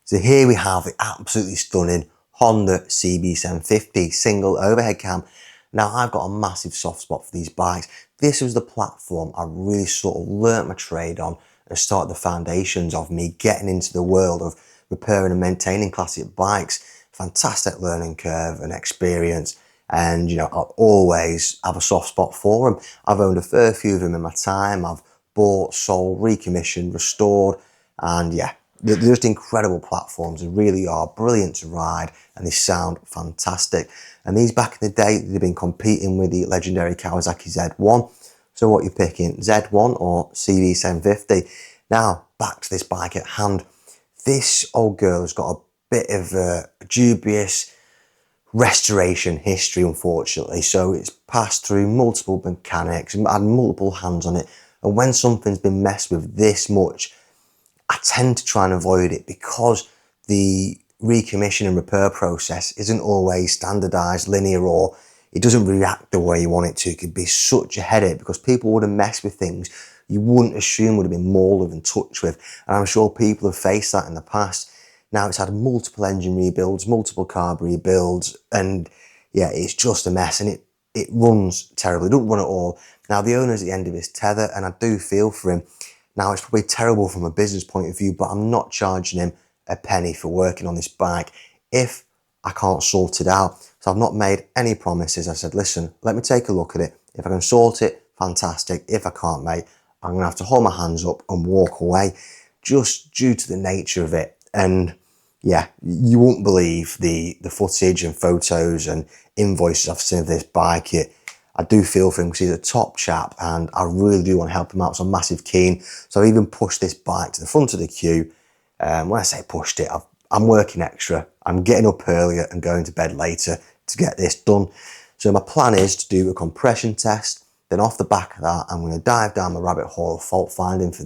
So here we have the absolutely stunning Honda CB750 single overhead cam. Now I've got a massive soft spot for these bikes. This was the platform I really sort of learnt my trade on and started the foundations of me getting into the world of repairing and maintaining classic bikes. Fantastic learning curve and experience. And, you know, I'll always have a soft spot for them. I've owned a fair few of them in my time. I've bought, sold, recommissioned, restored, and yeah, they're just incredible platforms. They really are brilliant to ride and they sound fantastic. And these back in the day, they've been competing with the legendary Kawasaki Z1. So what you're picking, Z1 or CB750? Now, back to this bike at hand. This old girl has got a bit of a dubious restoration history, unfortunately. So it's passed through multiple mechanics and had multiple hands on it. And when something's been messed with this much, I tend to try and avoid it because the recommission and repair process isn't always standardized, linear, or it doesn't react the way you want it to. It could be such a headache because people would have messed with things you wouldn't assume would have been molded and touched with. And I'm sure people have faced that in the past. Now it's had multiple engine rebuilds, multiple carb rebuilds, and yeah, it's just a mess and it runs terribly. It doesn't run at all. Now the owner's at the end of his tether and I do feel for him. Now it's probably terrible from a business point of view, but I'm not charging him a penny for working on this bike if I can't sort it out. So I've not made any promises. I said, listen, let me take a look at it. If I can sort it, fantastic. If I can't, mate, I'm going to have to hold my hands up and walk away just due to the nature of it. And yeah, you won't believe the footage and photos and invoices I've seen of this bike. I do feel for him because he's a top chap and I really do want to help him out. So I'm massive keen. So I even pushed this bike to the front of the queue. When I say pushed it, I'm working extra. I'm getting up earlier and going to bed later to get this done. So my plan is to do a compression test. Then off the back of that, I'm going to dive down the rabbit hole of fault finding for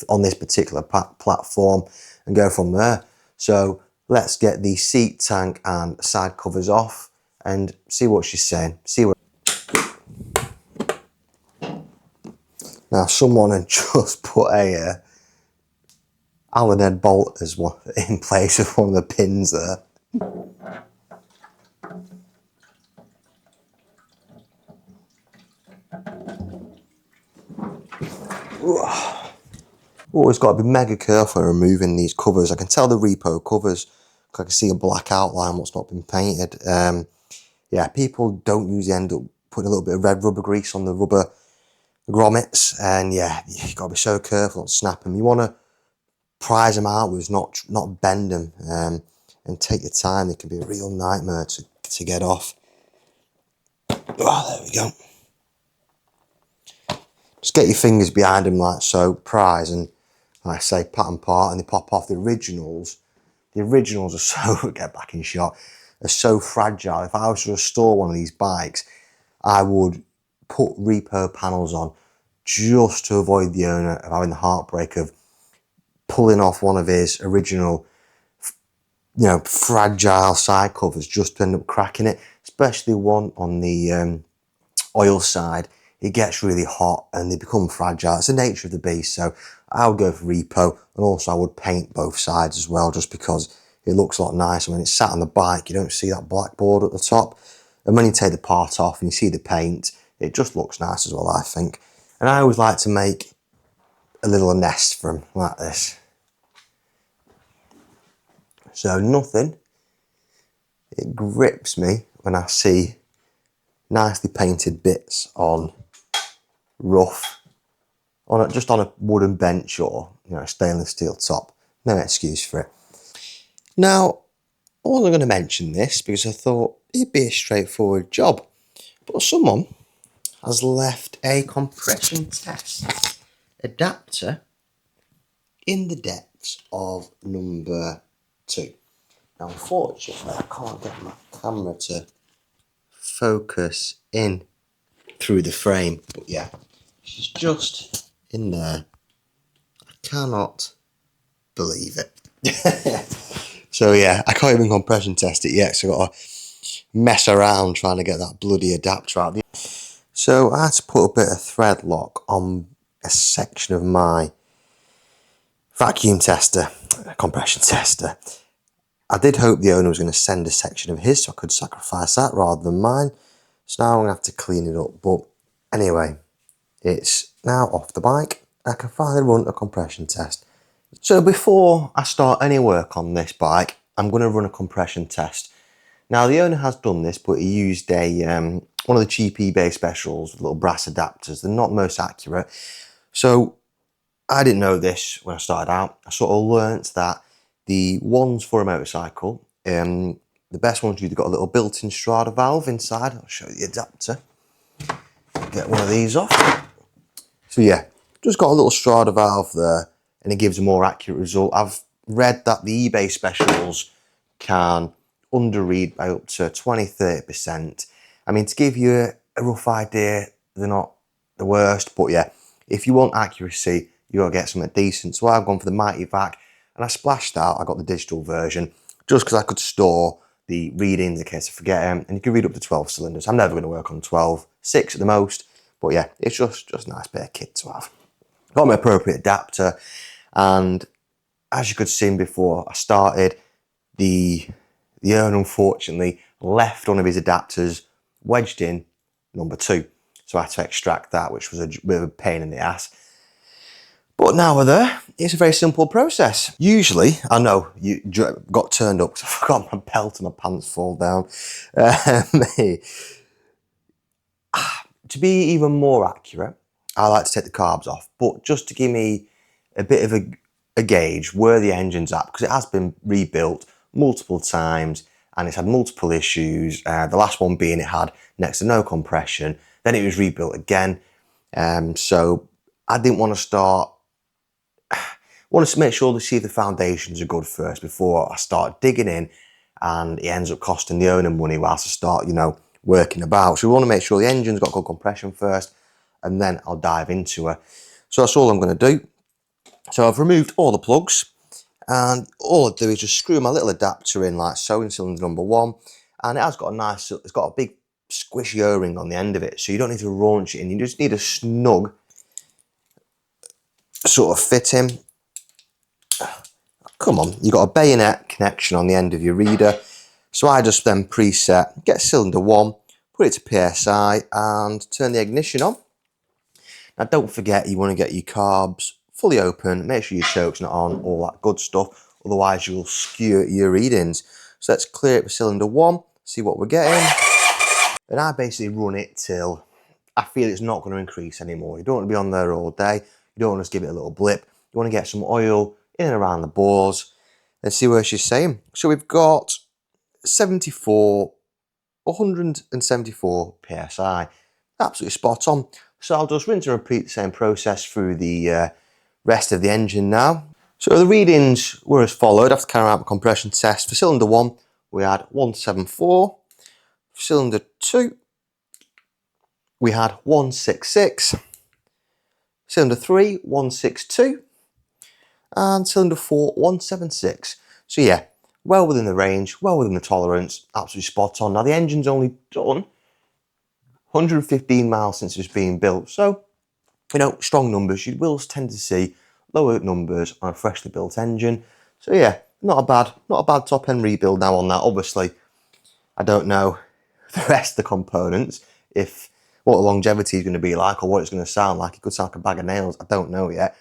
on this particular platform and go from there. So let's get the seat, tank and side covers off and see what she's saying. Now someone had just put a Allen head bolt as one in place of one of the pins there. Always got to be mega careful when removing these covers. I can tell the repo covers because I can see a black outline what's not been painted. Yeah, people don't usually end up putting a little bit of red rubber grease on the rubber grommets, and yeah, you've got to be so careful not to snap them. You want to prise them outwards, not bend them, and take your time. They can be a real nightmare to get off. Oh, there we go. Just get your fingers behind them like so, prise, and like I say, pat them apart and they pop off. The originals are so, get back in shot, are so fragile. If I was to restore one of these bikes, I would put repo panels on just to avoid the owner of having the heartbreak of pulling off one of his original, you know, fragile side covers just to end up cracking it, especially one on the oil side. It gets really hot and they become fragile. It's the nature of the beast. So I would go for repo, and also I would paint both sides as well, just because it looks a lot nicer. When it's sat on the bike, you don't see that black board at the top. And when you take the part off and you see the paint, it just looks nice as well, I think. And I always like to make a little nest for them like this. So nothing, it grips me when I see nicely painted bits on rough, just on a wooden bench or, you know, a stainless steel top. No excuse for it. Now, I wasn't going to mention this because I thought it'd be a straightforward job, but someone has left a compression test adapter in the depths of number 2. Now, unfortunately, I can't get my camera to focus in through the frame, but yeah, she's just in there. I cannot believe it. So yeah, I can't even compression test it yet, so I've got to mess around trying to get that bloody adapter out. So I had to put a bit of thread lock on a section of my vacuum tester, compression tester, I did hope the owner was going to send a section of his so I could sacrifice that rather than mine. So now I'm going to have to clean it up. But anyway, it's now off the bike. I can finally run a compression test. So before I start any work on this bike, I'm going to run a compression test. Now the owner has done this, but he used a one of the cheap eBay specials with little brass adapters. They're not the most accurate. So I didn't know this when I started out. I sort of learnt that the ones for a motorcycle, the best ones, you've got a little built-in Strada valve inside. I'll show you the adapter. Get one of these off. So yeah, just got a little Strada valve there, and it gives a more accurate result. I've read that the eBay specials can underread by up to 20-30%. I mean, to give you a rough idea, they're not the worst, but yeah, if you want accuracy, you gotta get something decent. So I've gone for the Mighty Vac, and I splashed out. I got the digital version just because I could store the readings in case I forget them, and you can read up to 12 cylinders. I'm never going to work on 12, 6 at the most, but yeah, it's just a nice bit of kit to have. Got my appropriate adapter, and as you could see before I started, the owner unfortunately left one of his adapters wedged in number 2. So I had to extract that, which was a bit of a pain in the ass. But now we're there. It's a very simple process. Usually, I know you got turned up because I forgot my belt and my pants fall down. To be even more accurate, I like to take the carbs off, but just to give me a bit of a gauge where the engine's at, because it has been rebuilt multiple times and it's had multiple issues. The last one being it had next to no compression, then it was rebuilt again. So I didn't want to start, wanted to make sure to see if the foundations are good first before I start digging in and it ends up costing the owner money whilst I start, you know, working about. So we want to make sure the engine's got good compression first, and then I'll dive into her. So that's all I'm going to do. So I've removed all the plugs, and all I do is just screw my little adapter in like so in cylinder number 1, and it has got a nice, it's got a big squishy O-ring on the end of it, so you don't need to launch it in, you just need a snug sort of fitting. Come on, you've got a bayonet connection on the end of your reader. So I just then preset, get cylinder 1, put it to PSI and turn the ignition on. Now don't forget, you want to get your carbs fully open, make sure your choke's not on, all that good stuff, otherwise you'll skew your readings. So let's clear it with cylinder 1, see what we're getting. And I basically run it till I feel it's not going to increase anymore. You don't want to be on there all day, you don't want to just give it a little blip. You want to get some oil in and around the bores and see where she's saying. So we've got 174 PSI, absolutely spot on. So I'll just rinse and repeat the same process through the rest of the engine now. So the readings were as followed. After carrying out the compression test, for cylinder 1 we had 174, for cylinder 2 we had 166, cylinder 3 162, and cylinder 4 176. So yeah, well within the range, well within the tolerance, absolutely spot on. Now the engine's only done 115 miles since it's been built, so you know, strong numbers. You will tend to see lower numbers on a freshly built engine. So yeah, not a bad top end rebuild now on that. Obviously, I don't know the rest of the components, if what the longevity is going to be like or what it's going to sound like. It could sound like a bag of nails, I don't know yet.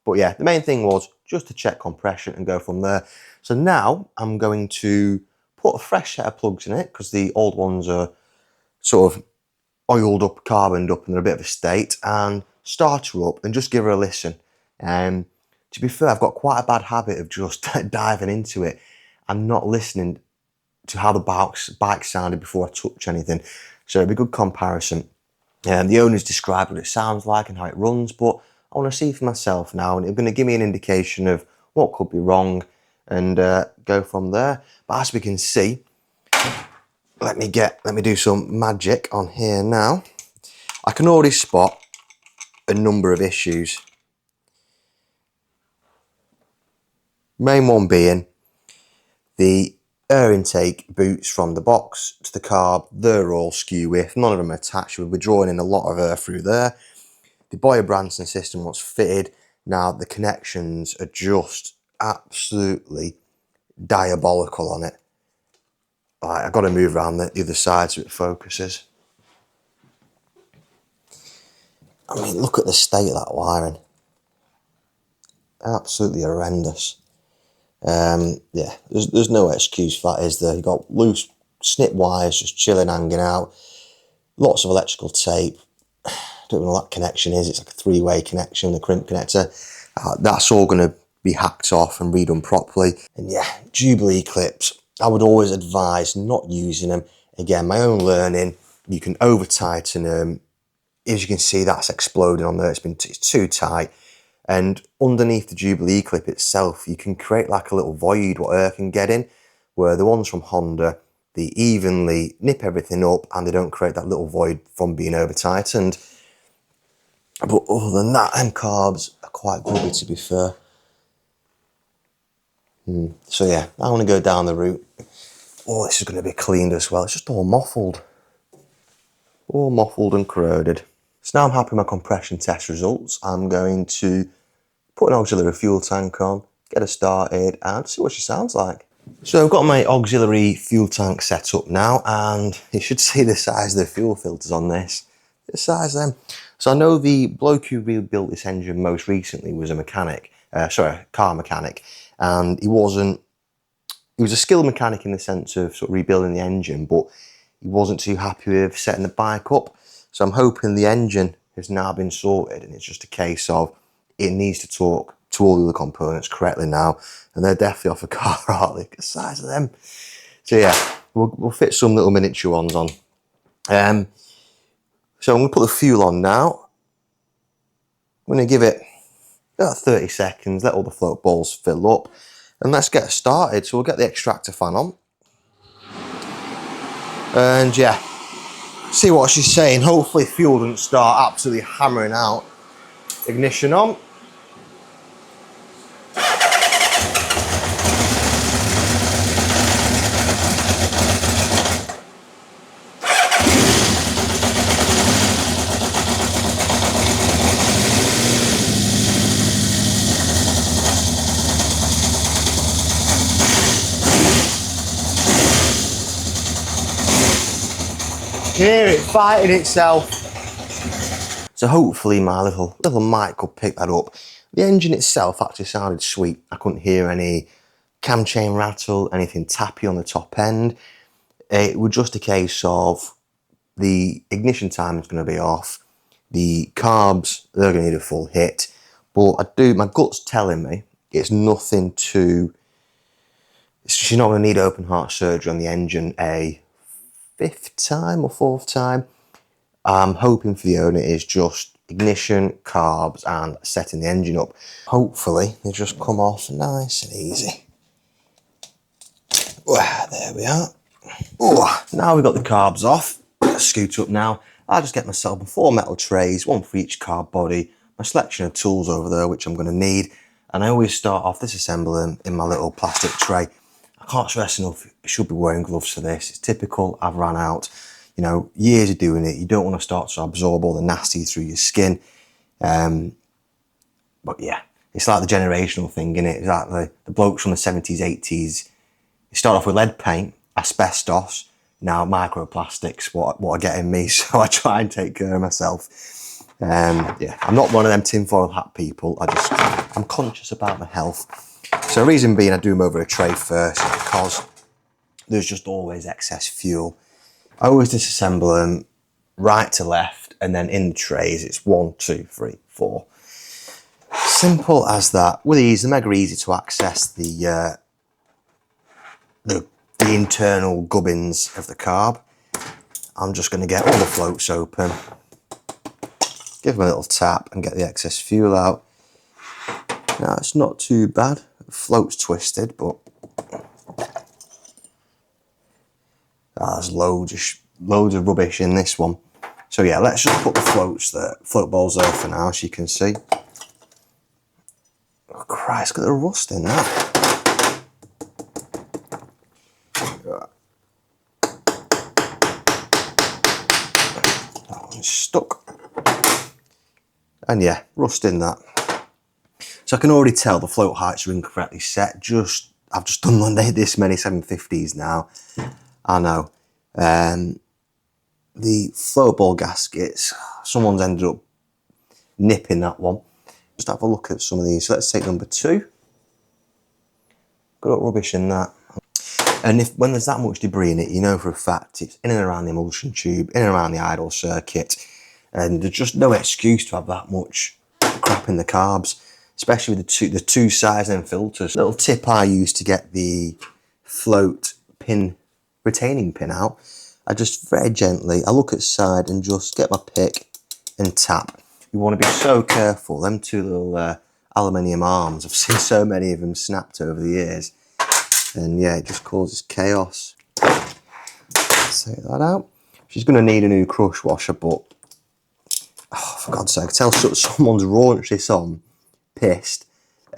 But yeah, the main thing was just to check compression and go from there. So now I'm going to put a fresh set of plugs in it, because the old ones are sort of oiled up, carboned up, and they're a bit of a state, and start her up and just give her a listen. To be fair, I've got quite a bad habit of just diving into it and not listening to how the bike sounded before I touch anything. So it'd be a good comparison. The owner's described what it sounds like and how it runs, but I want to see for myself now, and it's going to give me an indication of what could be wrong and go from there. But as we can see, let me do some magic on here now. I can already spot a number of issues. Main one being the air intake boots from the box to the carb, they're all skew width, none of them are attached. We're drawing in a lot of air through there. The Boyer-Branson system was fitted. Now the connections are just absolutely diabolical on it. I've got to move around the other side so it focuses. I mean, look at the state of that wiring. Absolutely horrendous. Yeah, there's no excuse for that, is there? You've got loose snip wires just chilling, hanging out. Lots of electrical tape. I don't know what that connection is. It's like a three-way connection, the crimp connector. That's all going to be hacked off and redone properly. And yeah, Jubilee clips. I would always advise not using them. Again, my own learning. You can over tighten them. As you can see, that's exploding on there. It's too tight. And underneath the Jubilee clip itself, you can create like a little void what air can get in, where the ones from Honda, they evenly nip everything up and they don't create that little void from being over tightened. But other than that, them carbs are quite grubby, to be fair. So yeah, I want to go down the route. Oh, this is going to be cleaned as well. It's just all muffled. All muffled and corroded. So now I'm happy with my compression test results. I'm going to put an auxiliary fuel tank on, get her started and see what she sounds like. So I've got my auxiliary fuel tank set up now, and you should see the size of the fuel filters on this. The size of them. So I know the bloke who rebuilt this engine most recently was a mechanic, car mechanic, and he was a skilled mechanic in the sense of sort of rebuilding the engine, but he wasn't too happy with setting the bike up. So I'm hoping the engine has now been sorted and it's just a case of it needs to talk to all the other components correctly now, and they're definitely off a car, aren't they? The size of them. So yeah, we'll fit some little miniature ones on. So I'm going to put the fuel on now. I'm going to give it about 30 seconds, let all the float balls fill up, and let's get started. So we'll get the extractor fan on. And yeah, see what she's saying. Hopefully fuel doesn't start absolutely hammering out. Ignition on. Hear it fighting itself. So hopefully my little mic could pick that up. The engine itself actually sounded sweet. I couldn't hear any cam chain rattle, anything tappy on the top end. It was just a case of the ignition time is going to be off. The carbs, they're going to need a full hit. But my gut's telling me it's nothing to... She's not going to need open heart surgery on the engine a 5th time or 4th time. I'm hoping for the owner is just ignition, carbs and setting the engine up. Hopefully they just come off nice and easy. There we are. Now we've got the carbs off. Scoot up now. I'll just get myself 4 metal trays, 1 for each carb body, my selection of tools over there which I'm going to need, and I always start off disassembling in my little plastic tray. I can't stress enough, you should be wearing gloves for this. It's typical, I've run out. You know, years of doing it, you don't want to start to absorb all the nasty through your skin. But yeah, it's like the generational thing, innit? It's like the blokes from the 70s, 80s, they start off with lead paint, asbestos, now microplastics, what are getting me, so I try and take care of myself. Yeah, I'm not one of them tinfoil hat people, I'm conscious about my health. So the reason being I do them over a tray first is because there's just always excess fuel. I always disassemble them right to left, and then in the trays it's 1, 2, 3, 4. Simple as that. With these, they're mega easy to access the internal gubbins of the carb. I'm just going to get all the floats open, give them a little tap and get the excess fuel out. Now it's not too bad. The float's twisted, but there's loads of rubbish in this one. So yeah, let's just put the float balls there for now, as you can see. Oh Christ, look at the rust in that. That one's stuck. And yeah, rust in that. So I can already tell the float heights are incorrectly set. Just I've just done this many 750s now. I know. The float ball gaskets, someone's ended up nipping that one. Just have a look at some of these. So let's take number 2. Got rubbish in that. And when there's that much debris in it, you know for a fact it's in and around the emulsion tube, in and around the idle circuit, and there's just no excuse to have that much crap in the carbs, especially with the two size and filters. Little tip I use to get the float pin, retaining pin out, I just very gently, I look at the side and just get my pick and tap. You want to be so careful. Them two little aluminium arms, I've seen so many of them snapped over the years. And yeah, it just causes chaos. Let's take that out. She's going to need a new crush washer, but oh, for God's sake, tell someone's raunched this on, pissed,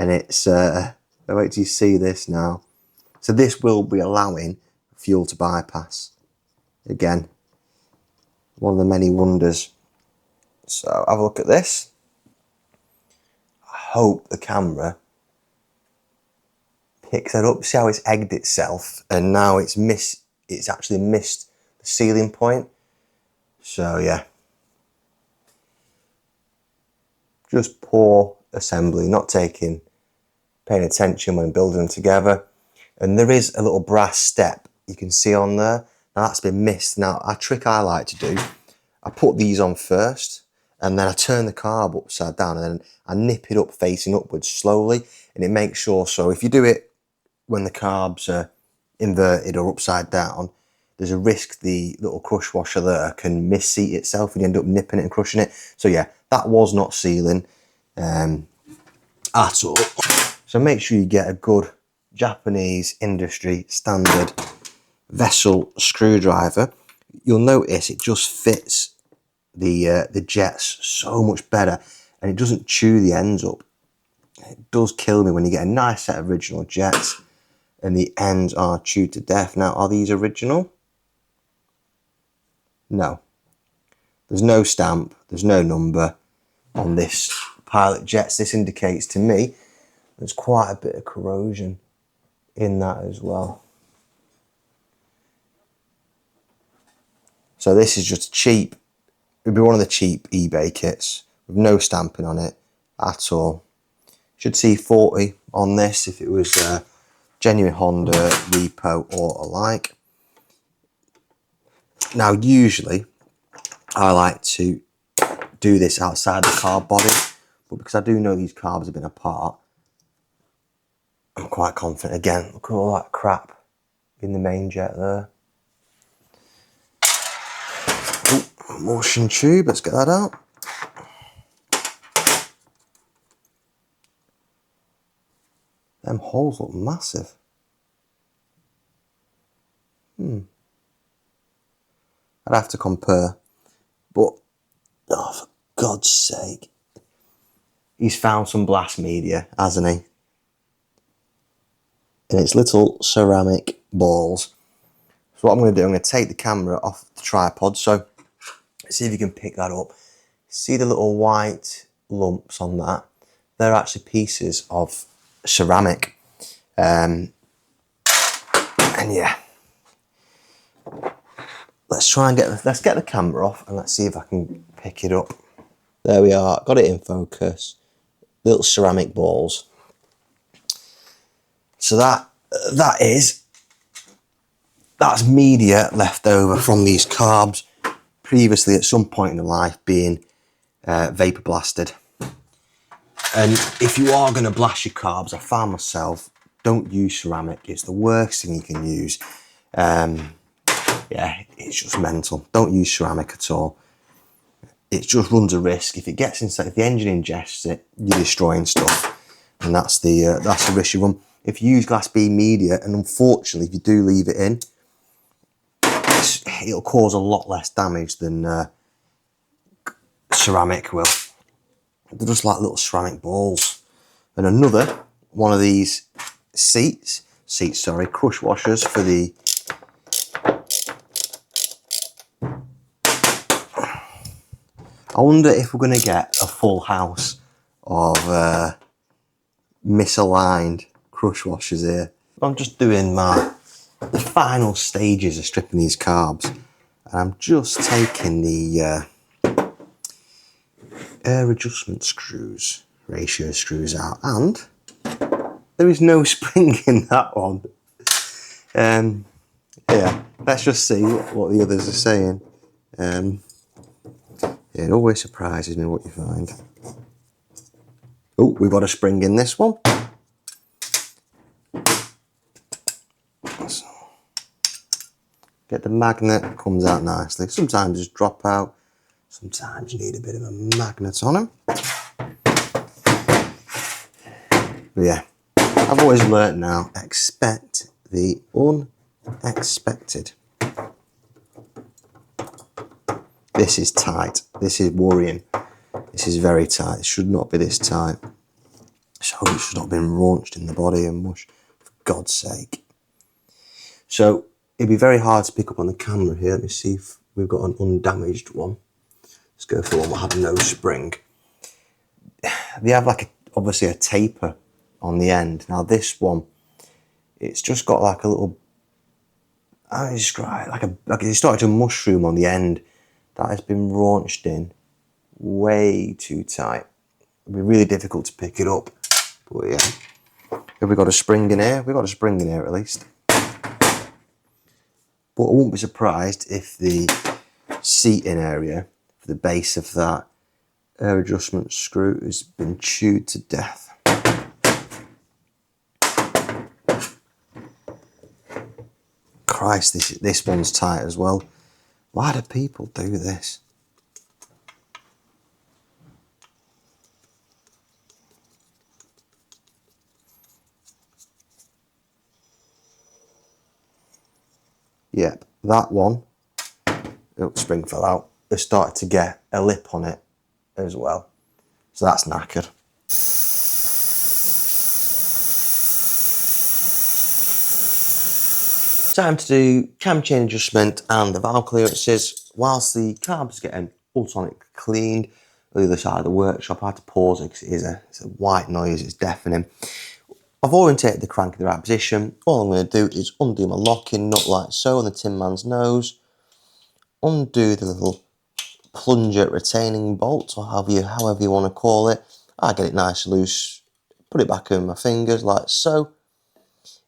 and it's, wait till you see this now. So this will be allowing fuel to bypass. Again, one of the many wonders. So have a look at this. I hope the camera picks that up. See how it's egged itself, and now it's actually missed the sealing point. So yeah, just poor assembly, not paying attention when building them together. And there is a little brass step you can see on there. Now that's been missed. Now a trick I like to do, I put these on first, and then I turn the carb upside down, and then I nip it up facing upwards slowly, and it makes sure. So if you do it when the carbs are inverted or upside down, there's a risk the little crush washer there can misseat itself and you end up nipping it and crushing it. So yeah, that was not sealing at all. So make sure you get a good Japanese industry standard vessel screwdriver. You'll notice it just fits the jets so much better, and it doesn't chew the ends up. It does kill me when you get a nice set of original jets and the ends are chewed to death. Now, are these original? No. There's no stamp, there's no number on this Pilot jets. This indicates to me there's quite a bit of corrosion in that as well. So this is just cheap. It'd be one of the cheap eBay kits with no stamping on it at all. Should see 40 on this if it was genuine Honda, repo or alike. Now usually I like to do this outside the carb body, but because I do know these carbs have been apart, I'm quite confident. Again, look at all that crap in the main jet there. Ooh, emulsion tube, let's get that out. Them holes look massive. I'd have to compare, but oh, for God's sake, he's found some blast media, hasn't he? And it's little ceramic balls. So what I'm going to do, I'm going to take the camera off the tripod. So see if you can pick that up. See the little white lumps on that? They're actually pieces of ceramic. And yeah, let's get the camera off and let's see if I can pick it up. There we are, got it in focus. Little ceramic balls. So that's media left over from these carbs previously at some point in the life being vapor blasted. And if you are going to blast your carbs, I found myself, don't use ceramic. It's the worst thing you can use. Yeah, it's just mental. Don't use ceramic at all. It just runs a risk. If it gets inside, if the engine ingests it, you're destroying stuff. And that's the risk you run. If you use glass bead media, and unfortunately, if you do leave it in, it'll cause a lot less damage than ceramic will. They're just like little ceramic balls. And another one of these crush washers for the I wonder if we're going to get a full house of misaligned crush washers here. I'm just doing the final stages of stripping these carbs. And I'm just taking the air adjustment screws, ratio screws out, and there is no spring in that one. Yeah, let's just see what the others are saying. Yeah, it always surprises me what you find. Oh, we've got a spring in this one. So, get the magnet, comes out nicely. Sometimes just drop out. Sometimes you need a bit of a magnet on them. But yeah, I've always learnt now, expect the unexpected. This is tight. This is worrying. This is very tight. It should not be this tight. So it should not have been raunched in the body and mush, for God's sake. So it'd be very hard to pick up on the camera here. Let me see if we've got an undamaged one. Let's go for one that had no spring. They have obviously a taper on the end. Now this one, it's just got like a little, I describe like it started to mushroom on the end. That has been raunched in way too tight. It'd be really difficult to pick it up. But yeah, have we got a spring in here? We've got a spring in here at least. But I wouldn't be surprised if the seating area for the base of that air adjustment screw has been chewed to death. Christ, this one's tight as well. Why do people do this? Yep, that one, oh, spring fell out. It started to get a lip on it as well. So that's knackered. Time to do cam chain adjustment and the valve clearances. Whilst the carb's getting ultrasonic cleaned on the other side of the workshop, I had to pause it because it's a white noise, it's deafening. I've orientated the crank in the right position. All I'm going to do is undo my locking nut like so on the Tin Man's nose. Undo the little plunger retaining bolt, or however you want to call it. I get it nice and loose, put it back in my fingers like so.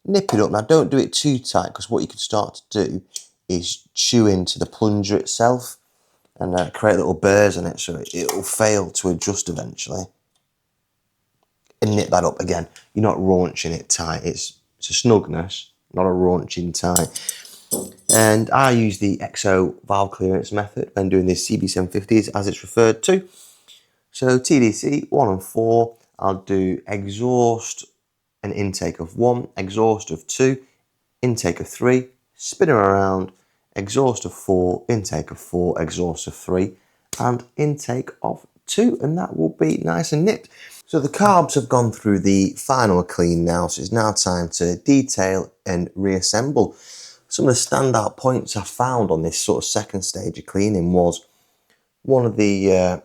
Nip it up. Now don't do it too tight, because what you could start to do is chew into the plunger itself and create little burrs in it, so it'll fail to adjust eventually. And nip that up again. You're not raunching it tight. It's a snugness, not a raunching tight. And I use the XO valve clearance method when doing these CB750s, as it's referred to. So TDC 1 and 4, I'll do exhaust and intake of 1, exhaust of 2, intake of 3, spin them around, exhaust of 4, intake of 4, exhaust of 3, and intake of 2, and that will be nice and nipped. So the carbs have gone through the final clean now, so it's now time to detail and reassemble. Some of the standout points I found on this sort of second stage of cleaning was one of the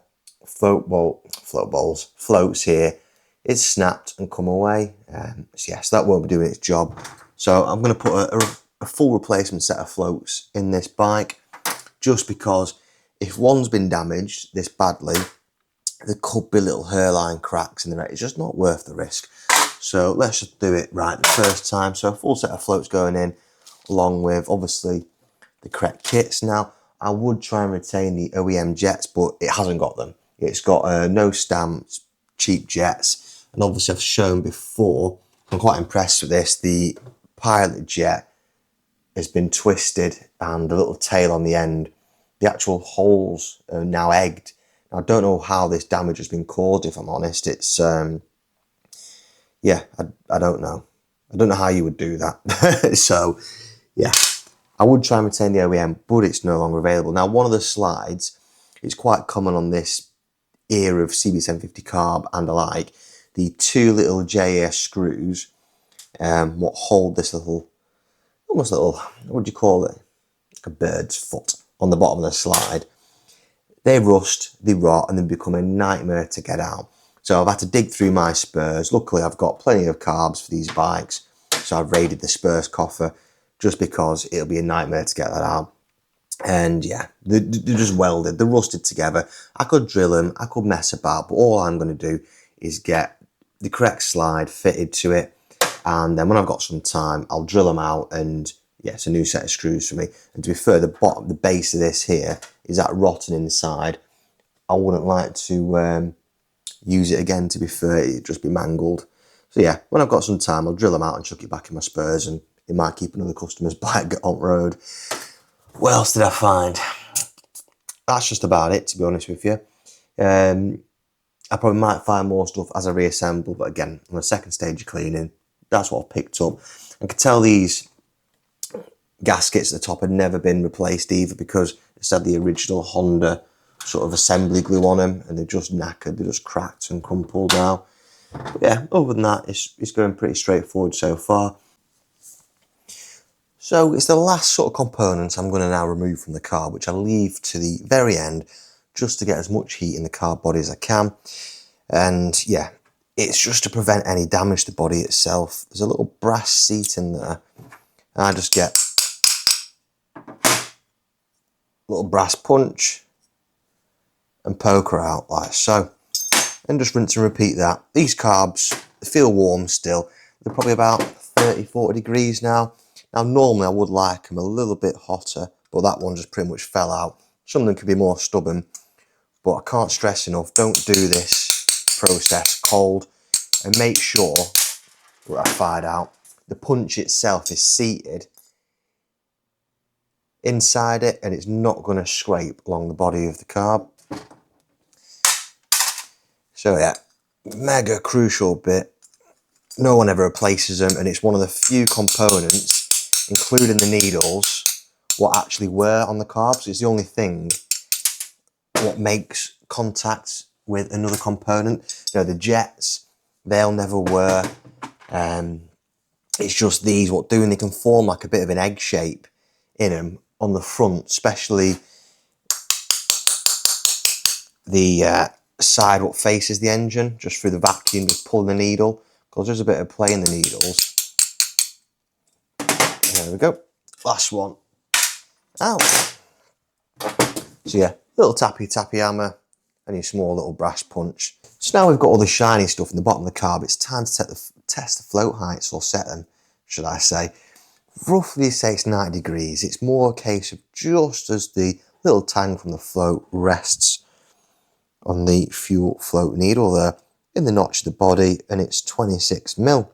floats here. It's snapped and come away. So yes, that won't be doing its job. So I'm going to put a full replacement set of floats in this bike, just because if one's been damaged this badly, there could be little hairline cracks in the wreck. It's just not worth the risk. So let's just do it right the first time. So a full set of floats going in, along with obviously the correct kits. Now I would try and retain the OEM jets, but it hasn't got them. It's got no stamps, cheap jets, and obviously I've shown before, I'm quite impressed with this, the pilot jet has been twisted and the little tail on the end, the actual holes are now egged. Now, I don't know how this damage has been caused, if I'm honest. It's yeah, I don't know. I don't know how you would do that. So yeah, I would try and retain the OEM, but it's no longer available. Now, one of the slides, it's quite common on this era of CB750 carb and alike, the two little JS screws, what hold this little, almost little, what do you call it? Like a bird's foot on the bottom of the slide. They rust, they rot, and then become a nightmare to get out. So I've had to dig through my spurs. Luckily, I've got plenty of carbs for these bikes. So I've raided the Spurs coffer just because it'll be a nightmare to get that out. And yeah, they're just welded, they're rusted together. I could drill them, I could mess about, but all I'm going to do is get the correct slide fitted to it. And then when I've got some time, I'll drill them out, and yeah, it's a new set of screws for me. And to be fair, the base of this here is that rotten inside. I wouldn't like to use it again, to be fair, it'd just be mangled. So yeah, when I've got some time, I'll drill them out and chuck it back in my Spurs, and it might keep another customer's bike on road. What else did I find? That's just about it, to be honest with you. I probably might find more stuff as I reassemble, but again, on the second stage of cleaning, that's what I've picked up. I could tell these gaskets at the top had never been replaced either, because it's had the original Honda sort of assembly glue on them, and they're just knackered, they're just cracked and crumpled now. But yeah, other than that, it's going pretty straightforward so far. So it's the last sort of components I'm going to now remove from the car, which I'll leave to the very end, just to get as much heat in the car body as I can. And yeah, it's just to prevent any damage to the body itself. There's a little brass seat in there, and I just get a little brass punch and poke her out like so, and just rinse and repeat that. These carbs, they feel warm still. They're probably about 30-40 degrees now. Now normally I would like them a little bit hotter, but that one just pretty much fell out. Some of them could be more stubborn, but I can't stress enough, don't do this process cold, and make sure, what I find out, the punch itself is seated inside it, and it's not going to scrape along the body of the carb. So yeah, mega crucial bit. No one ever replaces them, and it's one of the few components, including the needles, what actually wear on the carbs. It's the only thing what makes contact with another component. You know, the jets, they'll never wear. It's just these what do, and they can form like a bit of an egg shape in them on the front, especially the side what faces the engine, just through the vacuum, just pull the needle, because there's a bit of play in the needles. There we go, last one. Ow. So yeah, little tappy hammer and your small little brass punch. So now we've got all the shiny stuff in the bottom of the carb, it's time to test the float heights, or set them, should I say. Roughly say it's 90 degrees. It's more a case of just as the little tang from the float rests on the fuel float needle there, in the notch of the body, and it's 26mm.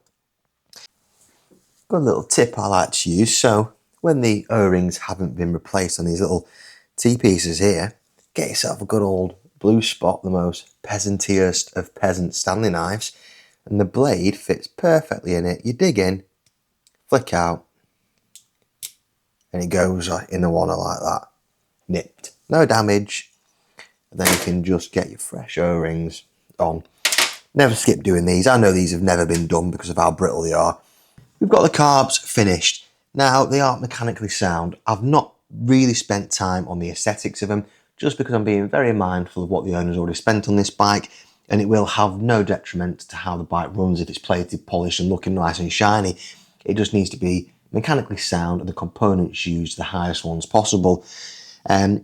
Got a little tip I like to use, so when the O-rings haven't been replaced on these little T-pieces here, get yourself a good old blue spot, the most peasantiest of peasant Stanley knives, and the blade fits perfectly in it. You dig in, flick out, and it goes in the water like that, nipped, no damage. And then you can just get your fresh O-rings on. Never skip doing these. I know these have never been done because of how brittle they are. We've got the carbs finished. Now, they aren't mechanically sound. I've not really spent time on the aesthetics of them, just because I'm being very mindful of what the owner's already spent on this bike, and it will have no detriment to how the bike runs if it's plated, polished and looking nice and shiny. It just needs to be mechanically sound, and the components used the highest ones possible.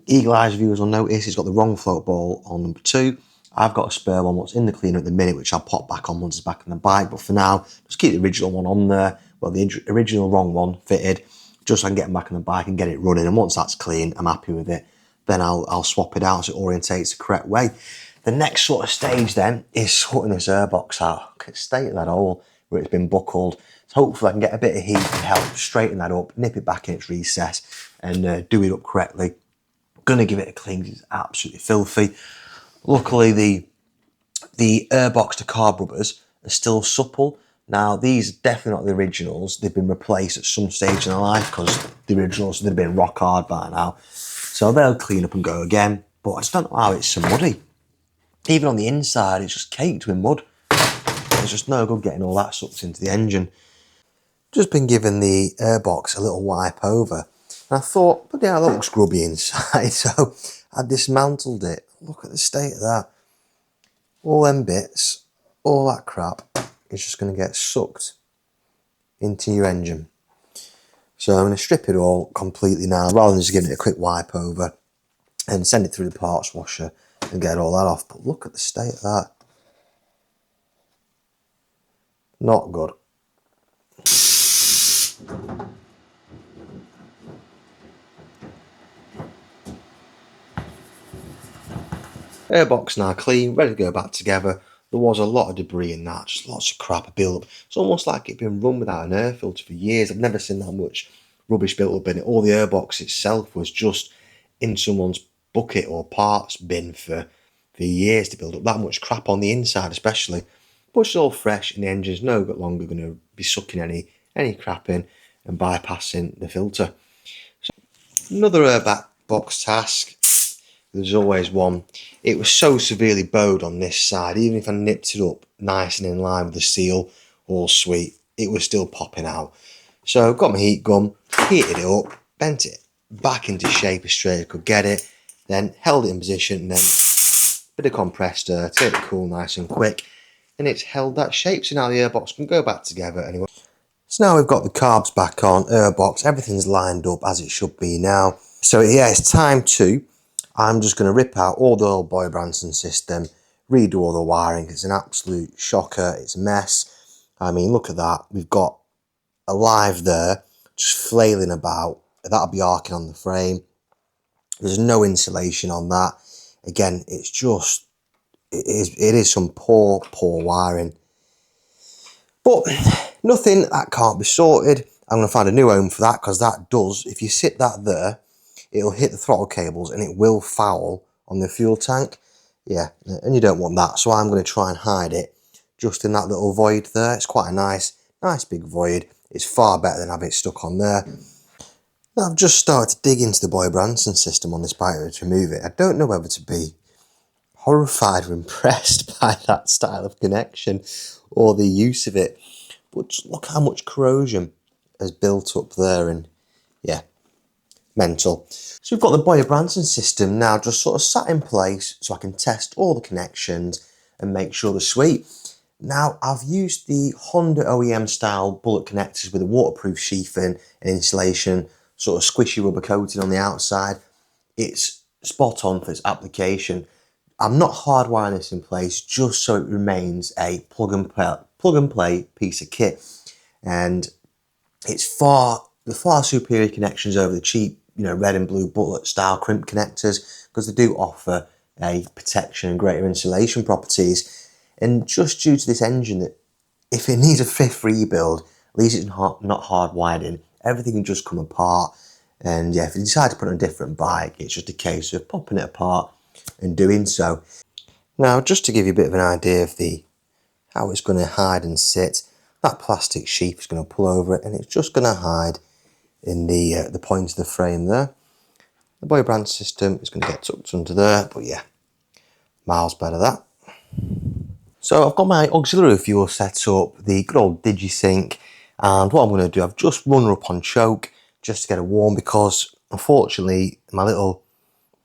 Eagle Eyes viewers will notice it's got the wrong float ball on number 2. I've got a spare one what's in the cleaner at the minute, which I'll pop back on once it's back on the bike, but for now, just keep the original one on there. Well, the original wrong one fitted, just so I can get them back on the bike and get it running, and once that's clean, I'm happy with it. Then I'll swap it out so it orientates the correct way. The next sort of stage then is sorting this airbox out. Look at the state of that hole where it's been buckled. So hopefully I can get a bit of heat and help straighten that up, nip it back in its recess, and do it up correctly. Gonna give it a clean, it's absolutely filthy. Luckily the airbox to carb rubbers are still supple. Now these are definitely not the originals. They've been replaced at some stage in their life, because the originals would have been rock hard by now. So they'll clean up and go again. But I just don't know how it's so muddy. Even on the inside, it's just caked with mud. It's just no good getting all that sucked into the engine. Just been given the airbox a little wipe over. And I thought, but yeah, that looks grubby inside. So I dismantled it. Look at the state of that. All them bits, all that crap is just going to get sucked into your engine. So I'm going to strip it all completely now, rather than just giving it a quick wipe over and send it through the parts washer and get all that off. But look at the state of that. Not good. Airbox now clean, ready to go back together. There was a lot of debris in that, just lots of crap built up. It's almost like it'd been run without an air filter for years. I've never seen that much rubbish built up in it. Or the airbox itself was just in someone's bucket or parts bin for years to build up that much crap on the inside especially. But it's all fresh and the engine's no longer going to be sucking any crap in and bypassing the filter. So another airbox task. There's always one. It was so severely bowed on this side, even if I nipped it up nice and in line with the seal, all sweet, it was still popping out. So got my heat gun, heated it up, bent it back into shape as straight as I could get it, then held it in position, and then a bit of compressed air to get it cool nice and quick, and it's held that shape. So now the airbox can go back together anyway. So now we've got the carbs back on, airbox, everything's lined up as it should be now. So yeah, it's time to, I'm just going to rip out all the old Boy Branson system, redo all the wiring. It's an absolute shocker, it's a mess. I mean, look at that, we've got a live there, just flailing about, that'll be arcing on the frame. There's no insulation on that. Again, it's just, it is some poor wiring. But nothing that can't be sorted. I'm going to find a new home for that, because that does, if you sit that there, it'll hit the throttle cables and it will foul on the fuel tank. Yeah, and you don't want that. So I'm going to try and hide it just in that little void there. It's quite a nice big void. It's far better than having it stuck on there. Now I've just started to dig into the Boy Branson system on this bike to remove it. I don't know whether to be horrified or impressed by that style of connection or the use of it. But just look how much corrosion has built up there, and yeah, mental. So we've got the Boy Branson system now just sort of sat in place so I can test all the connections and make sure they're sweet. Now I've used the Honda OEM style bullet connectors with a waterproof sheathing and insulation, sort of squishy rubber coating on the outside. It's spot on for its application. I'm not hardwiring this in place just so it remains a plug and play piece of kit, and it's the far superior connections over the cheap, red and blue bullet style crimp connectors, because they do offer a protection and greater insulation properties. And just due to this engine, that if it needs a fifth rebuild, at least it's not hardwired in, everything can just come apart. And yeah, if you decide to put on a different bike, it's just a case of popping it apart and doing so. Now, just to give you a bit of an idea of how it's going to hide and sit, that plastic sheath is going to pull over it, and it's just going to hide in the point of the frame there. The Boy Branson system is going to get tucked under there, but yeah, miles better that. So I've got my auxiliary fuel set up, the good old DigiSync, and what I'm going to do, I've just run her up on choke just to get it warm, because unfortunately my little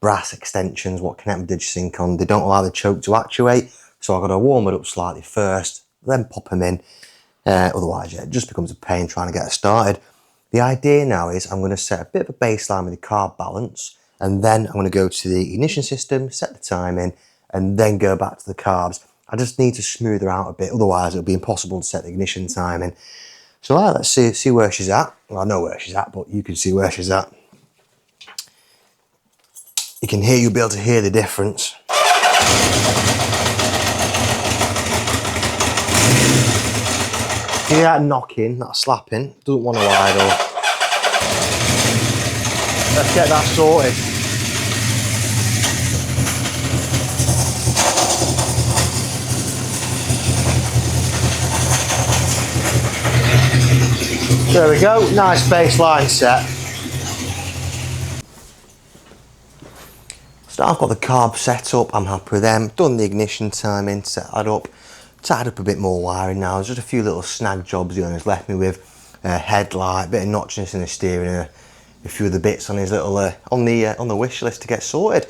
brass extensions, what connect with DigiSync on, they don't allow the choke to actuate, so I've got to warm it up slightly first, then pop them in. Otherwise, yeah, it just becomes a pain trying to get it started. The idea now is I'm going to set a bit of a baseline with the carb balance, and then I'm going to go to the ignition system, set the time in, and then go back to the carbs. I just need to smooth her out a bit, otherwise it'll be impossible to set the ignition time in. So let's see where she's at. Well, I know where she's at, but you can see where she's at. You'll be able to hear the difference. Hear that knocking, that slapping, doesn't want to idle. Let's get that sorted. There we go, nice baseline set. So I've got the carb set up, I'm happy with them, done the ignition timing, set that up, tied up a bit more wiring now. There's just a few little snag jobs the owner's left me with, a headlight, a bit of notchiness in the steering, and a few of the bits on his little, on the wish list to get sorted.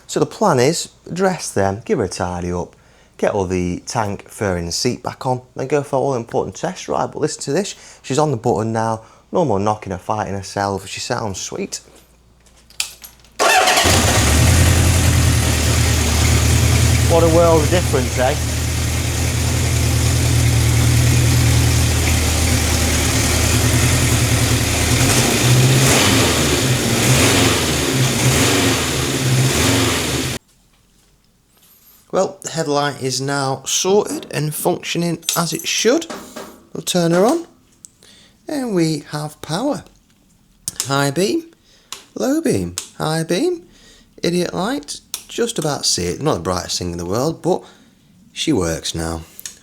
So the plan is, address them, give her a tidy up, get all the tank, fairing and seat back on, then go for all important test ride. But listen to this, she's on the button now, no more knocking her, fighting herself, she sounds sweet. What a world of difference, eh? Well, the headlight is now sorted and functioning as it should. We'll turn her on and we have power. High beam, low beam, high beam, idiot light, just about see it. Not the brightest thing in the world, but she works now.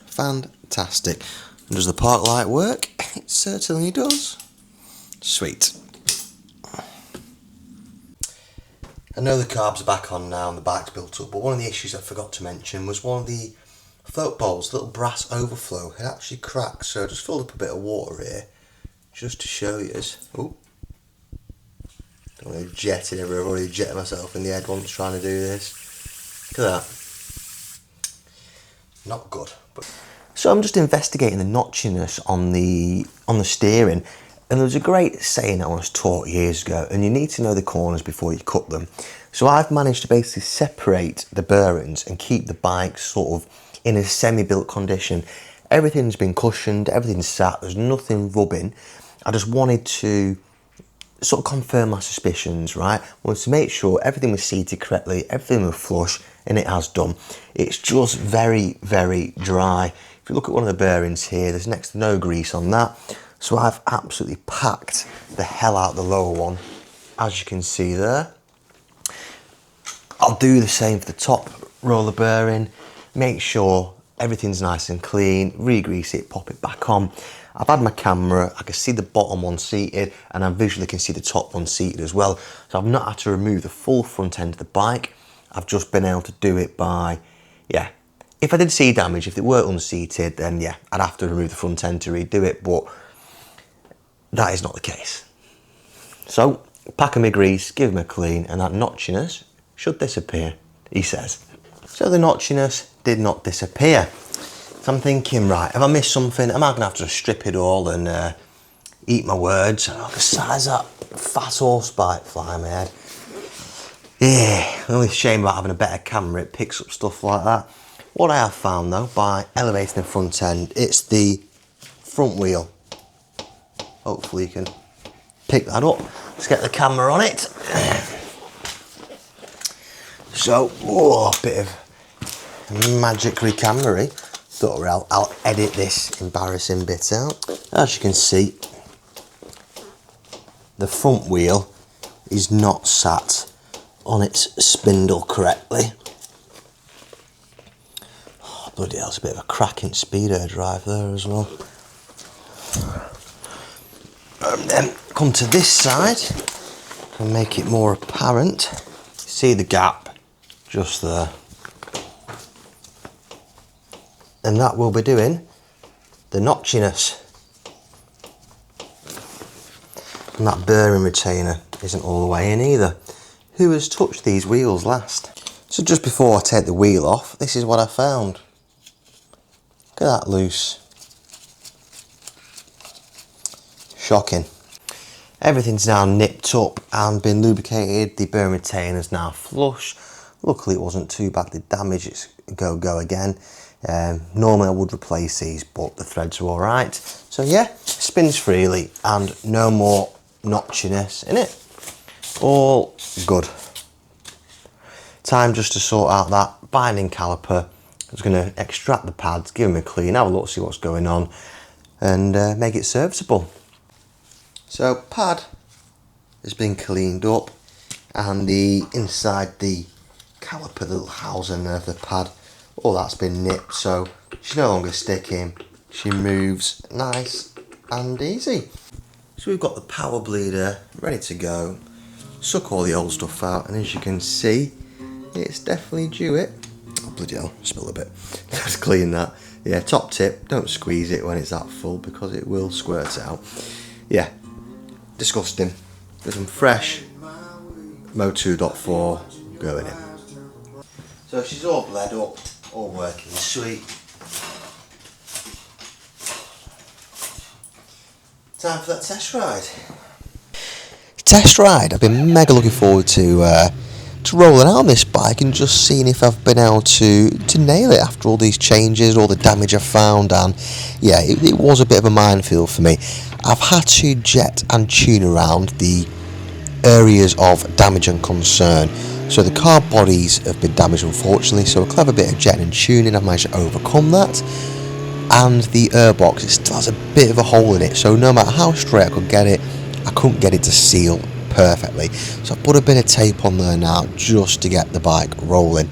Fantastic. And does the park light work? It certainly does. Sweet. I know the carbs are back on now and the bike's built up, but one of the issues I forgot to mention was one of the float bowls, little brass overflow, had actually cracked, so I just filled up a bit of water here, just to show you. Oh, don't want to jet it everywhere. I've already jetted myself in the head once trying to do this. Look at that. Not good. But so I'm just investigating the notchiness on the steering. And there was a great saying I was taught years ago, and you need to know the corners before you cut them. So I've managed to basically separate the bearings and keep the bike sort of in a semi-built condition. Everything's been cushioned, everything's sat, there's nothing rubbing. I just wanted to sort of confirm my suspicions, right? I wanted to make sure everything was seated correctly, everything was flush, and it has done. It's just very, very dry. If you look at one of the bearings here, there's next to no grease on that. So I've absolutely packed the hell out the lower one, as you can see there. I'll do the same for the top roller bearing, make sure everything's nice and clean, re-grease it, pop it back on. I've had my camera, I can see the bottom one seated, and I visually can see the top one seated as well. So I've not had to remove the full front end of the bike. I've just been able to do it by, yeah. If I did see damage, if it were unseated, then yeah, I'd have to remove the front end to redo it, but that is not the case. So, pack them a grease, give them a clean, and that notchiness should disappear, he says. So the notchiness did not disappear. So I'm thinking, right, have I missed something? Am I going to have to strip it all and eat my words? Oh, the size of that fat horse bike fly my head. Yeah, the only shame about having a better camera, it picks up stuff like that. What I have found though, by elevating the front end, it's the front wheel. Hopefully you can pick that up. Let's get the camera on it. So, oh, a bit of magic camera-y. Thought I'll edit this embarrassing bit out. As you can see, the front wheel is not sat on its spindle correctly. Oh, bloody hell, it's a bit of a cracking speedo drive there as well. And then come to this side and make it more apparent. See the gap just there. And that will be doing the notchiness. And that bearing retainer isn't all the way in either. Who has touched these wheels last? So just before I take the wheel off, this is what I found. Look at that loose. Shocking. Everything's now nipped up and been lubricated. The bearing retainer is now flush. Luckily it wasn't too badly damaged. It's go again. Normally I would replace these, but the threads are all right. So yeah, spins freely and no more notchiness in it. All good. Time just to sort out that binding caliper. I was going to extract the pads, give them a clean, have a look, see what's going on, and make it serviceable. So pad has been cleaned up, and the inside the caliper, the little housing there for the pad, all that's been nipped, so she's no longer sticking. She moves nice and easy. So we've got the power bleeder ready to go. Suck all the old stuff out, and as you can see, it's definitely due it. Oh bloody hell, spilled a bit. Let's clean that. Yeah, top tip, don't squeeze it when it's that full because it will squirt out. Yeah, disgusting. There's some fresh Mo 2.4 going in. So she's all bled up, all working sweet. Time for that test ride. Test ride. I've been mega looking forward to rolling out on this bike and just seeing if I've been able to nail it after all these changes, all the damage I've found. And yeah, it was a bit of a minefield for me. I've had to jet and tune around the areas of damage and concern. So the carb bodies have been damaged, unfortunately, so a clever bit of jetting and tuning, I've managed to overcome that. And the airbox, it still has a bit of a hole in it, so no matter how straight I could get it, I couldn't get it to seal perfectly. So I put a bit of tape on there now just to get the bike rolling.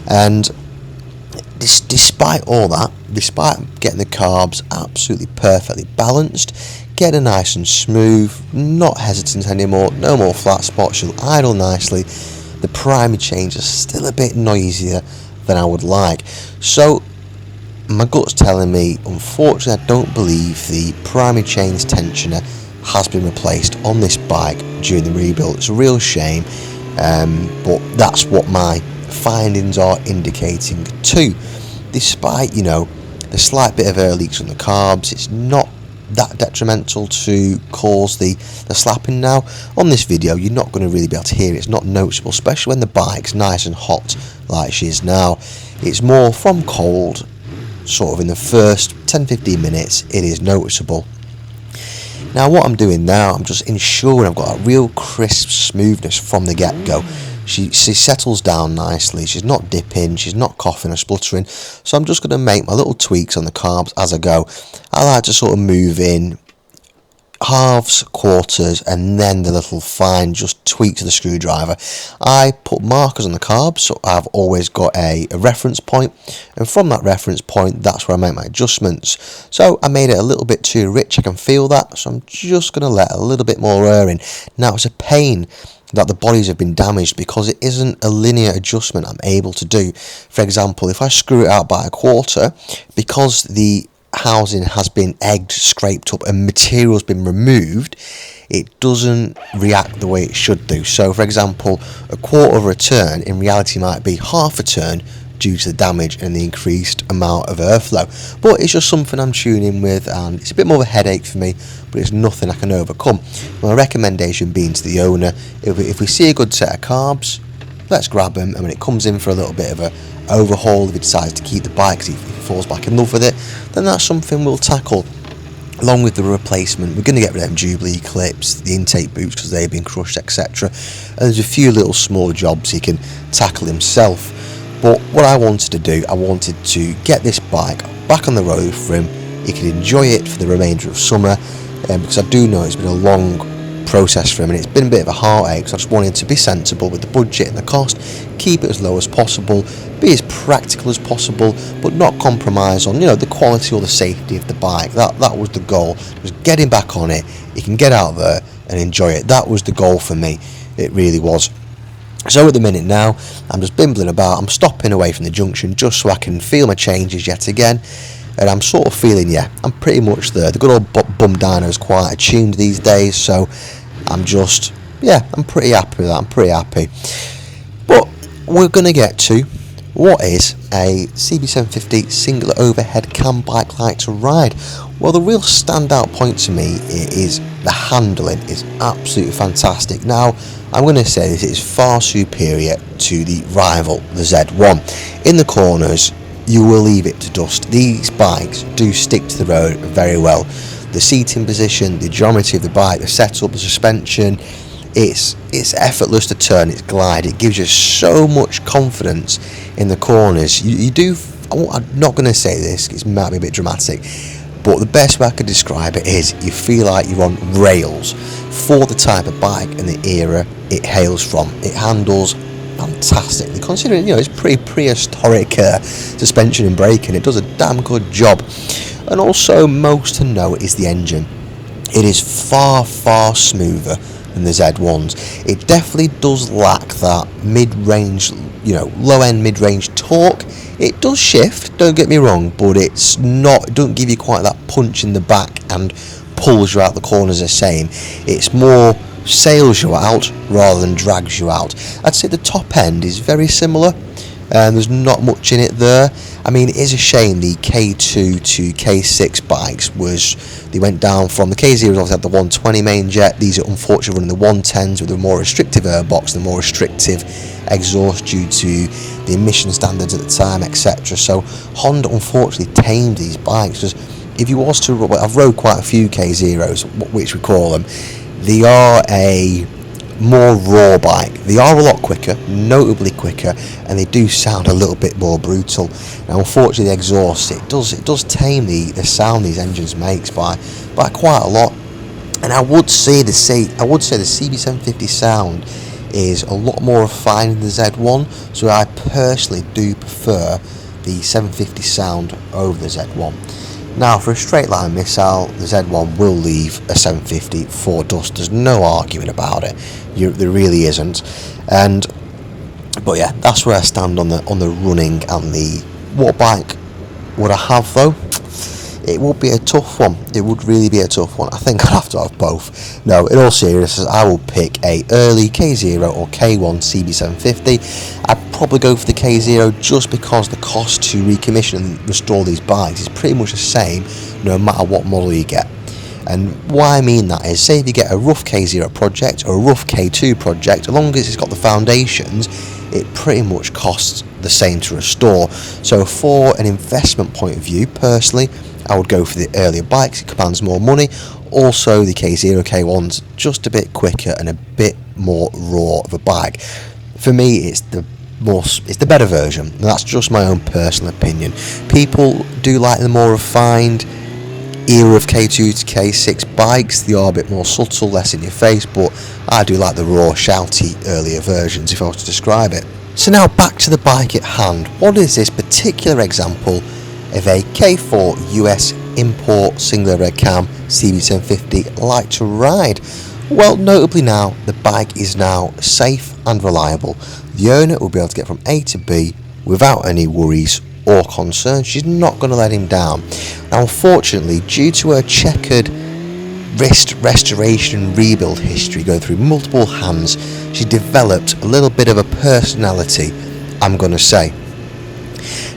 And despite all that, despite getting the carbs absolutely perfectly balanced, getting nice and smooth, not hesitant anymore, no more flat spots, she'll idle nicely, the primary change is still a bit noisier than I would like. So my gut's telling me, unfortunately, I don't believe the primary chains tensioner has been replaced on this bike during the rebuild. It's a real shame, but that's what my findings are indicating too. Despite, you know, the slight bit of air leaks on the carbs, it's not that detrimental to cause the slapping. Now on this video you're not going to really be able to hear it, it's not noticeable, especially when the bike's nice and hot like she is now. It's more from cold, sort of in the first 10-15 minutes it is noticeable. Now what I'm doing now, I'm just ensuring I've got a real crisp smoothness from the get-go. She settles down nicely, she's not dipping, she's not coughing or spluttering, so I'm just going to make my little tweaks on the carbs as I go. I like to sort of move in halves, quarters, and then the little fine just tweaks of the screwdriver. I put markers on the carbs, so I've always got a reference point, and from that reference point that's where I make my adjustments. So I made it a little bit too rich, I can feel that, so I'm just going to let a little bit more air in. Now it's a pain that the bodies have been damaged because it isn't a linear adjustment I'm able to do. For example, if I screw it out by a quarter, because the housing has been egged, scraped up and material's been removed, it doesn't react the way it should do. So for example, a quarter of a turn in reality might be half a turn due to the damage and the increased amount of airflow. But it's just something I'm tuning with, and it's a bit more of a headache for me, but it's nothing I can overcome. My recommendation being to the owner, if we see a good set of carbs, let's grab them, and when it comes in for a little bit of a overhaul, if he decides to keep the bike, if he falls back in love with it, then that's something we'll tackle. Along with the replacement, we're going to get rid of them Jubilee clips, the intake boots because they've been crushed, etc. And there's a few little small jobs he can tackle himself. But what I wanted to do, I wanted to get this bike back on the road for him. He could enjoy it for the remainder of summer, because I do know it's been a long process for him and it's been a bit of a heartache. So I just wanted to be sensible with the budget and the cost, keep it as low as possible, be as practical as possible, but not compromise on, you know, the quality or the safety of the bike. That was the goal. Was get him back on it. He can get out there and enjoy it. That was the goal for me. It really was. So at the minute now, I'm just bimbling about, I'm stopping away from the junction just so I can feel my changes yet again, and I'm sort of feeling, yeah, I'm pretty much there. The good old bum dyno is quite attuned these days, so I'm just, yeah, I'm pretty happy with that, I'm pretty happy. But we're going to get to, what is a CB750 single overhead cam bike like to ride? Well, the real standout point to me is the handling is absolutely fantastic. Now, I'm going to say this is far superior to the rival, the Z1. In the corners, you will leave it to dust. These bikes do stick to the road very well. The seating position, the geometry of the bike, the setup, the suspension, it's effortless to turn, it's glide. It gives you so much confidence in the corners. You do, I'm not going to say this, it might be a bit dramatic, but the best way I could describe it is you feel like you're on rails for the type of bike and the era it hails from. It handles fantastically, considering, you know, it's pretty prehistoric suspension and braking. It does a damn good job. And also, most to note is the engine. It is far smoother than the Z1s. It definitely does lack that mid-range, you know, low-end mid-range torque. It does shift, don't get me wrong, but it's not, it doesn't give you quite that punch in the back and pulls you out the corners the same. It's more sails you out rather than drags you out. I'd say the top end is very similar. There's not much in it there. I mean, it is a shame the K2 to K6 bikes they went down from the K0s obviously had the 120 main jet. These are unfortunately running the 110s with a more restrictive airbox, the more restrictive exhaust due to the emission standards at the time, etc. So Honda unfortunately tamed these bikes, because if you was to, I've rode quite a few K0s, which we call them, they are a more raw bike. They are a lot quicker, notably quicker, and they do sound a little bit more brutal. Now unfortunately the exhaust, it does tame the sound these engines makes by quite a lot. And I would say the CB750 sound is a lot more refined than the Z1, so I personally do prefer the 750 sound over the Z1. Now for a straight line missile, the Z1 will leave a 750 for dust. There's no argument about it. There really isn't. But yeah, that's where I stand on the running and what bike would I have though? It would be a tough one. It would really be a tough one. I think I'd have to have both. No, in all seriousness, I will pick a early K0 or K1 CB750. I'd probably go for the K0 just because the cost to recommission and restore these bikes is pretty much the same no matter what model you get. And why I mean that is, say if you get a rough K0 project or a rough K2 project, as long as it's got the foundations, it pretty much costs the same to restore. So for an investment point of view, personally, I would go for the earlier bikes. It commands more money. Also, the K0, K1's just a bit quicker and a bit more raw of a bike. For me, it's the better version. And that's just my own personal opinion. People do like the more refined era of K2 to K6 bikes. They are a bit more subtle, less in your face, but I do like the raw, shouty earlier versions if I was to describe it. So now back to the bike at hand. What is this particular example of a K4 US import single overhead cam CB750 like to ride? Well, notably now, the bike is now safe and reliable. The owner will be able to get from A to B without any worries or concerns. She's not going to let him down. Now, unfortunately, due to her checkered wrist restoration and rebuild history going through multiple hands, she developed a little bit of a personality, I'm going to say.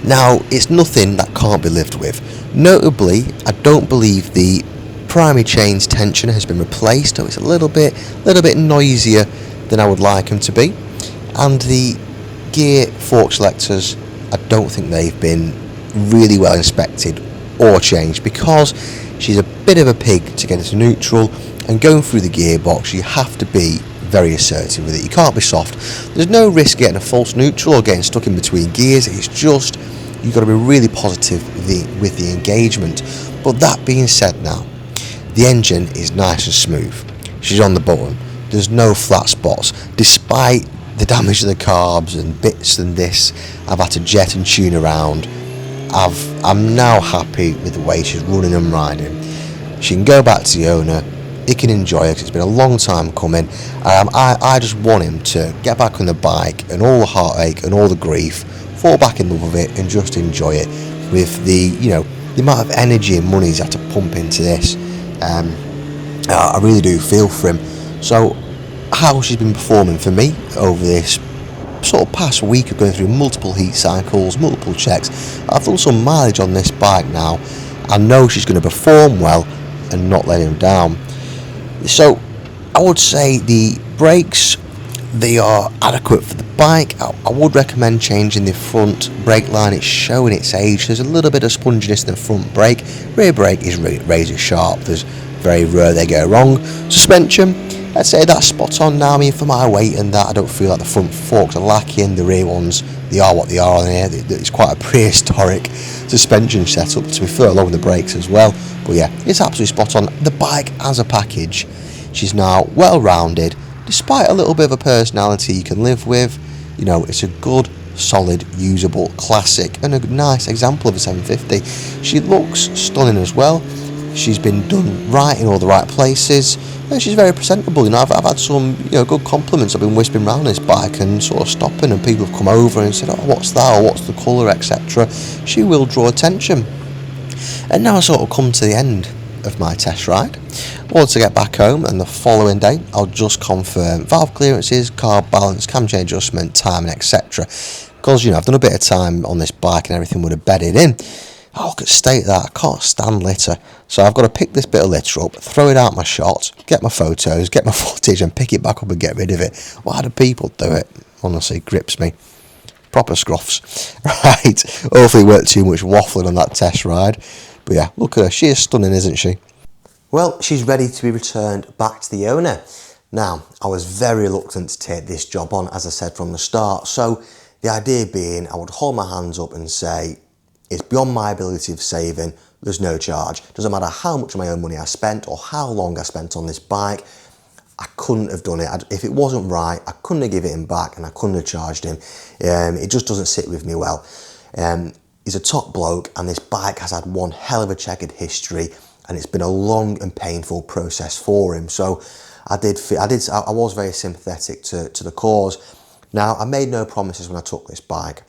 Now, it's nothing that can't be lived with. Notably, I don't believe the primary chain's tensioner has been replaced, so it's a little bit noisier than I would like them to be. And the gear fork selectors, I don't think they've been really well inspected or changed, because she's a bit of a pig to get into neutral, and going through the gearbox you have to be very assertive with it. You can't be soft. There's no risk getting a false neutral or getting stuck in between gears. It's just you've got to be really positive with the engagement. But that being said, now the engine is nice and smooth. She's on the button. There's no flat spots, despite the damage to the carbs and bits and this. I've had to jet and tune around. I'm now happy with the way she's running and riding. She can go back to the owner. He can enjoy it, because it's been a long time coming. I just want him to get back on the bike and all the heartache and all the grief, fall back in love with it and just enjoy it with the amount of energy and money he's had to pump into this. I really do feel for him. So how she's been performing for me over this sort of past week of going through multiple heat cycles, multiple checks. I've done some mileage on this bike now. I know she's going to perform well and not let him down. So I would say the brakes, they are adequate for the bike. I would recommend changing the front brake line. It's showing its age. There's a little bit of sponginess in the front brake. Rear brake is razor sharp. There's very rare they go wrong. Suspension, I'd say that's spot on now. I mean, for my weight and that, I don't feel like the front forks are lacking. The rear ones, they are what they are on here. It's quite a prehistoric suspension setup, to be fair, along with the brakes as well. But yeah, it's absolutely spot on. The bike as a package, she's now well rounded, despite a little bit of a personality you can live with. It's a good, solid, usable classic and a nice example of a 750. She looks stunning as well. She's been done right in all the right places, and she's very presentable. I've had some good compliments. I've been whispering around this bike and sort of stopping, and people have come over and said, "Oh, what's that?" or "What's the colour?" etc. She will draw attention. And now I sort of come to the end of my test ride. Once I get back home, and the following day I'll just confirm valve clearances, carb balance, cam chain adjustment, timing, etc. because, you know, I've done a bit of time on this bike and everything would have bedded in. Oh, look at the state of that. I can't stand litter. So I've got to pick this bit of litter up, throw it out my shot, get my photos, get my footage and pick it back up and get rid of it. Why do people do it? Honestly, it grips me. Proper scruffs. Right, hopefully it weren't too much waffling on that test ride. But yeah, look at her. She is stunning, isn't she? Well, she's ready to be returned back to the owner. Now, I was very reluctant to take this job on, as I said from the start. So the idea being, I would hold my hands up and say, it's beyond my ability of saving, there's no charge. Doesn't matter how much of my own money I spent or how long I spent on this bike, I couldn't have done it. If it wasn't right, I couldn't have given him back and I couldn't have charged him. It just doesn't sit with me well. He's a top bloke and this bike has had one hell of a checkered history and it's been a long and painful process for him. So I was very sympathetic to the cause. Now, I made no promises when I took this bike.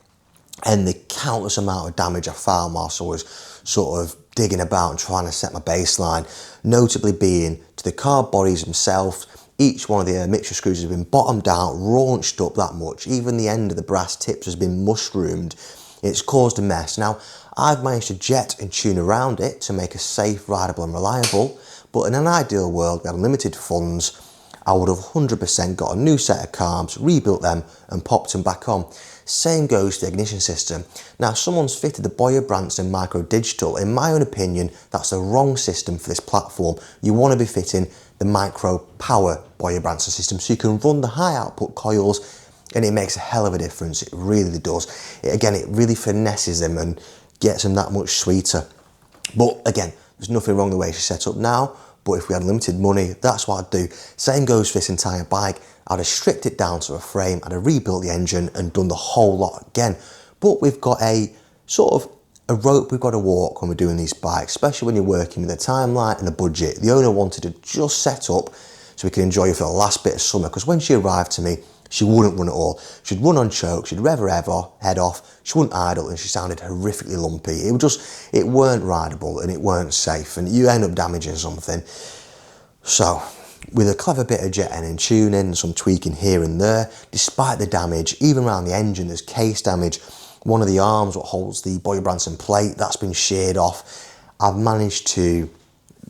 And the countless amount of damage I found whilst I was sort of digging about and trying to set my baseline, notably being to the carb bodies themselves. Each one of the mixture screws has been bottomed out, raunched up that much. Even the end of the brass tips has been mushroomed. It's caused a mess. Now, I've managed to jet and tune around it to make it safe, rideable and reliable. But in an ideal world, with unlimited funds, I would have 100% got a new set of carbs, rebuilt them and popped them back on. Same goes to the ignition system. Now, someone's fitted the Boyer-Branson Micro Digital. In my own opinion, that's the wrong system for this platform. You want to be fitting the Micro Power Boyer-Branson system so you can run the high output coils and it makes a hell of a difference. It really does. It really finesses them and gets them that much sweeter. But again, there's nothing wrong the way she's set up now. But if we had limited money, that's what I'd do. Same goes for this entire bike. I'd have stripped it down to a frame, I'd have rebuilt the engine and done the whole lot again. But we've got a sort of a rope we've got to walk when we're doing these bikes, especially when you're working with a timeline and a budget. The owner wanted to just set up so we could enjoy it for the last bit of summer, because when she arrived to me, she wouldn't run at all. She'd run on choke, she'd rev her head off, she wouldn't idle and she sounded horrifically lumpy. It weren't rideable and it weren't safe and you end up damaging something. So, with a clever bit of jetting and tuning and some tweaking here and there, despite the damage, even around the engine there's case damage. One of the arms, what holds the Boyer-Branson plate, that's been sheared off. I've managed to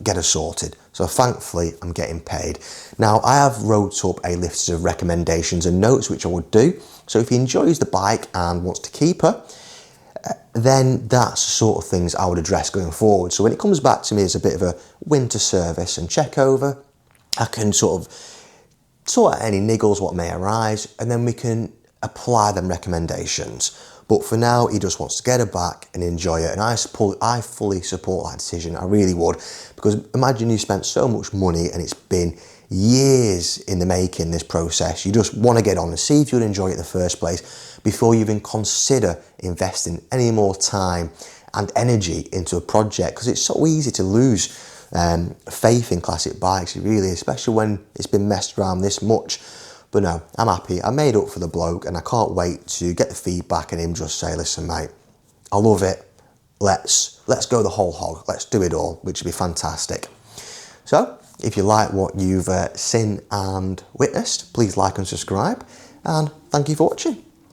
get her sorted. So thankfully, I'm getting paid. Now, I have wrote up a list of recommendations and notes, which I would do. So if he enjoys the bike and wants to keep her, then that's the sort of things I would address going forward. So when it comes back to me as a bit of a winter service and check over, I can sort out any niggles, what may arise, and then we can apply them recommendations. But for now, he just wants to get her back and enjoy it. And I fully support that decision. I really would. Because imagine you spent so much money and it's been years in the making, this process. You just want to get on and see if you'd enjoy it in the first place before you even consider investing any more time and energy into a project. Because it's so easy to lose faith in classic bikes, really, especially when it's been messed around this much. But no, I'm happy. I made up for the bloke and I can't wait to get the feedback and him just say, listen, mate, I love it. Let's go the whole hog. Let's do it all, which would be fantastic. So if you like what you've seen and witnessed, please like and subscribe. And thank you for watching.